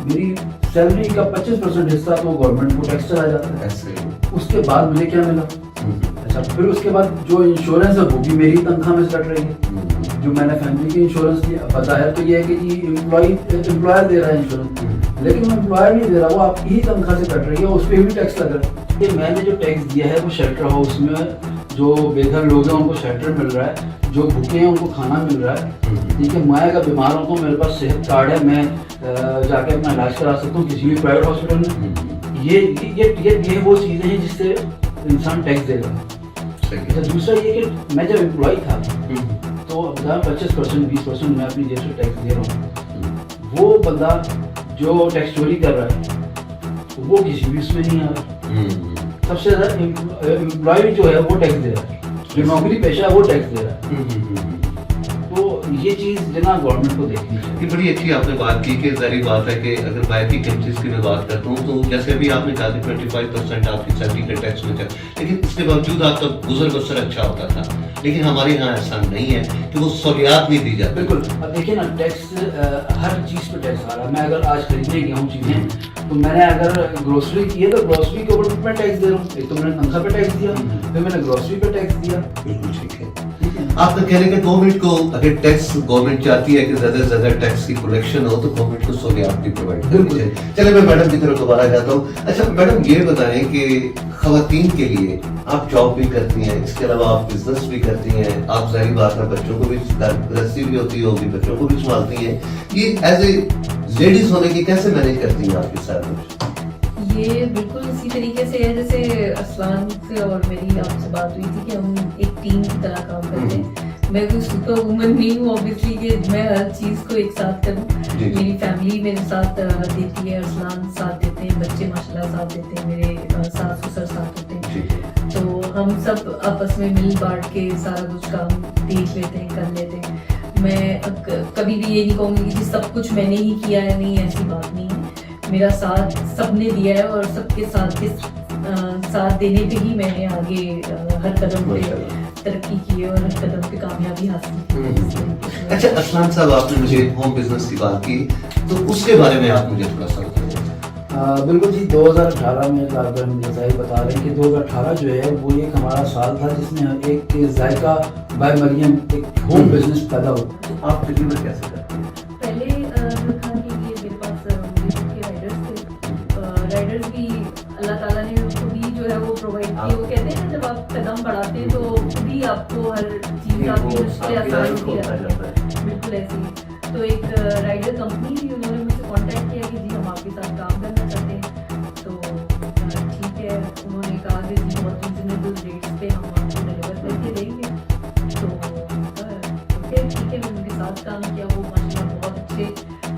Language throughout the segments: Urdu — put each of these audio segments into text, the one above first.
میری سیلری کا 25% حصہ تو گورنمنٹ کو ٹیکس چلا جاتا ہے. اس کے بعد مجھے کیا ملا؟ اچھا پھر اس کے بعد جو انشورنس ہے وہ بھی میری تنخواہ میں سے کٹ رہی ہے. جو میں نے فیملی کی انشورنس دیا، بظاہر تو یہ ہے کہ جی امپلائر دے رہا ہے انشورنس، لیکن وہ امپلائر نہیں دے رہا، وہ آپ کی ہی تنخواہ سے کٹ رہی ہے، اس پہ بھی ٹیکس لگ رہا ہے. کہ میں نے جو ٹیکس دیا ہے وہ شیلٹر ہاؤس میں جو بے گھر لوگ ہیں ان کو شیلٹر مل رہا ہے، جو بھوکے ہیں ان کو کھانا مل رہا ہے. ٹھیک ہے، میں اگر بیمار ہوں تو میرے پاس صحت کارڈ ہے، میں جا کے اپنا علاج کرا سکتا ہوں کسی بھی پرائیویٹ ہاسپٹل میں. یہ وہ چیزیں ہیں جس سے انسان ٹیکس دے گا. دوسرا یہ کہ میں جب امپلائی تھا تو 25% 20% میں اپنی جیب سے ٹیکس دے رہا ہوں. وہ بندہ جو ٹیکس چوری کر رہا ہے وہ کسی بھی اس میں نہیں آ رہا. سب سے زیادہ امپلائی جو ہے وہ ٹیکس دے رہا ہے، جو نوکری پیشہ ہے وہ ٹیکس دے رہا ہے. تو یہ چیز جناب گورنمنٹ کو دیکھنی چاہیے. بڑی اچھی آپ نے بات کی کہ ظاہری بات ہے کہ اگر باقی کنٹریز کی میں بات کرتا ہوں تو جیسے بھی آپ نے کہا کہ 25% آپ کی سیلری کا ٹیکس میں چل، لیکن اس کے باوجود آپ کا گزر بسر اچھا ہوتا تھا. لیکن ہمارے یہاں ایسا نہیں ہے کہ وہ سہولیات نہیں دی جاتی. بالکل. اب دیکھیں نا ٹیکس ہر چیز پہ ٹیکس آ رہا ہے. میں اگر آج خریدنے گیا ہوں چیزیں تو میں نے اگر گروسری کی ہے تو گروسری کے اوپر میں ٹیکس دے رہا ہوں. ایک تو میں نے تنخواہ پہ ٹیکس دیا، پھر میں نے گروسری پہ ٹیکس دیا. بالکل ٹھیک ہے. آپ کا کہنے کہ گورنمنٹ کو اگر ٹیکس گورنمنٹ چاہتی ہے کہ زیادہ سے زیادہ ٹیکس کی کلیکشن ہو تو گورنمنٹ کو سہولیات بھی پرووائڈ کرنی چاہیے. چلے میں میڈم کی طرف دوبارہ جاتا ہوں. اچھا میڈم یہ بتائیں کہ خواتین کے لیے آپ جاب بھی کرتی ہیں، اس کے علاوہ آپ بزنس بھی کرتی ہیں، آپ ظاہری بات ہے بچوں کو بھی گرستی بھی ہوتی ہوگی، بچوں کو بھی سنبھالتی ہیں. یہ ایز اے لیڈیز ہونے کی کیسے مینیج کرتی ہیں آپ کے ساتھ؟ یہ بالکل اسی طریقے سے ہے جیسے ارسلان سے اور میری آپ سے بات ہوئی تھی کہ ہم ایک ٹیم کی طرح کام کرتے ہیں. میں کوئی سپر وومن نہیں ہوں اوبیسلی کہ میں ہر چیز کو ایک ساتھ کروں. میری فیملی میرے ساتھ دیتی ہے، ارسلان ساتھ دیتے ہیں، بچے ماشاء اللہ ساتھ دیتے ہیں، میرے ساس سسر ساتھ ہوتے ہیں. تو ہم سب آپس میں مل بانٹ کے سارا کچھ کام دیکھ لیتے ہیں، کر لیتے ہیں. میں کبھی بھی یہ نہیں کہوں گی کہ سب کچھ میں نے ہی کیا ہے، نہیں ایسی بات نہیں ہے. میرا ساتھ سب نے دیا ہے اور سب کے ساتھ دینے پہ ہی میں نے آگے ہر قدم پہ ترقی کی اور ہر قدم پہ کامیابی حاصل کی. اچھا ارسلان صاحب آپ نے مجھے ہوم بزنس کی بات کی تو اس کے بارے میں آپ مجھے تھوڑا سا بتائیں. بالکل جی. 2018 میں کاربن ظاہر بتا رہے ہیں کہ 2018 جو ہے وہ ایک ہمارا سال تھا جس میں ایک ذائقہ بائی مریم ایک ہوم بزنس پیدا ہو. تو آپ ڈلیور کیسے کرتے ہیں؟ پہلے کھانے کے لیے میرے پاس رائڈرس تھے. رائڈرس بھی اللہ تعالیٰ نے اس کو بھی جو ہے وہ پرووائڈ کی. وہ کہتے ہیں جب آپ قدم بڑھاتے ہیں تو خود ہی آپ کو ہر چیز آپ کی مشکلیں آسان ہوتی رہتی ہے. بالکل ایسے ہی. تو ایک رائڈر کمپنی تھی، انہوں نے مجھ سے کانٹیکٹ کیا کہ جی ہم آپ کے ساتھ کام کرنا چاہتے ہیں. تو ٹھیک ہے، انہوں نے کہا کہ جی بہت ریزنیبل ریٹس پہ ہم آپ کو ڈلیور کر کے دیں گے. تو ٹھیک ہے، میں ان کے ساتھ کام کیا. وہ ماشاء اللہ بہت اچھے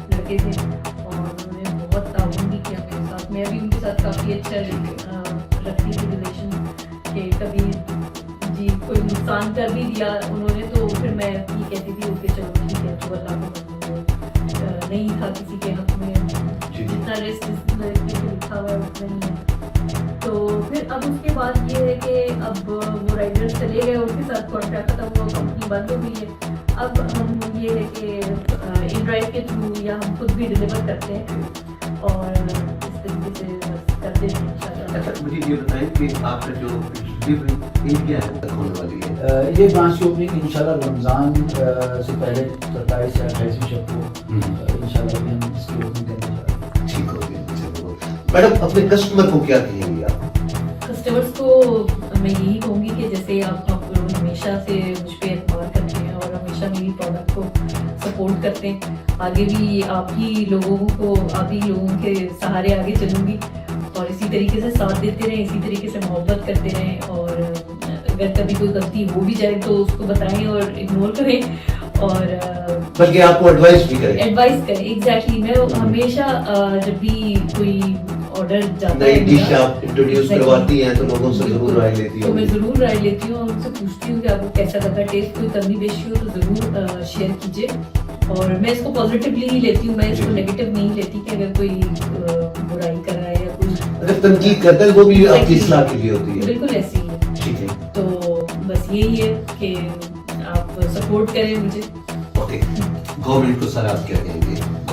لڑکے تھے اور انہوں نے بہت تعاون بھی کیا میرے ساتھ. میں بھی ان کے ساتھ کافی اچھا رکھتی تھی ریلیشن کہ کبھی جی کوئی نقصان کر بھی دیا انہوں نے تو پھر میں یہ کہتی تھی اوکے چلو ٹھیک ہے، جو اللہ کو منظور نہیں تھا کسی کے حق میں، جتنا رسک لکھا ہوا ہے اتنا ہی ہے. تو پھر اب اس کے بعد یہ ہے کہ اب وہ رائڈر چلے گئے، ان کے ساتھ کانٹریکٹ ختم ہوا، کمپنی بند ہو گئی ہے. اب ہم یہ ہے کہ ان ڈرائیو کے تھرو یا ہم خود بھی ڈلیور کرتے ہیں اور اس طریقے سے بس کرتے ہیں انشاءاللہ. اچھا مجھے یہ بتائیں کہ آپ کا جو ایریا ہے ہونے والی ہے یہ برانچ کی اوپننگ انشاءاللہ رمضان سے پہلے 27 یا 28 شب کو انشاءاللہ ہم اس کی اوپننگ کرنے جا رہے ہیں. ٹھیک ہو گیا. میڈم اپنے کسٹمر کو کیا کہیں گے آپ؟ کسٹمرس کو میں یہی کہوں گی کہ جیسے آپ ہمیشہ سے مجھ پہ اعتماد کرتے ہیں اور ہمیشہ میری پروڈکٹ کو سپورٹ کرتے ہیں، آگے بھی آپ ہی لوگوں کے سہارے آگے چلوں گی اور اسی طریقے سے ساتھ دیتے رہیں، اسی طریقے سے محبت کرتے رہیں. اور اگر کبھی کوئی غلطی ہو بھی جائے تو اس کو بتائیں اور اگنور کریں اور بلکہ آپ کو ایڈوائز بھی کریں. ایگزیکٹلی. میں ہمیشہ جب بھی کوئی آرڈر جاتا نئی ڈش آپ انٹروڈیوس کرواتی ہیں تو لوگوں سے ضرور رائے لیتی ہوں. تو میں ضرور رائے لیتی ہوں، ان سے پوچھتی ہوں کہ آپ کو کیسا لگا ٹیسٹ. کوئی کمی بیشی ہو تو ضرور شیئر کیجیے اور میں اس کو پازیٹیولی ہی لیتی ہوں. میں اس کو نیگیٹو نہیں لیتی کہ اگر کوئی برائی کر رہا ہے یا کوئی اگر تنقید کرتا ہے وہ بھی آپ کی اصلاح کے لیے ہوتی ہے. بالکل ایسی ہی ہے. ٹھیک ہے. تو بس یہی ہے کہ آپ سپورٹ کریں مجھے. اوکے. گورنمنٹ کو سر آپ کیا کہیں گے؟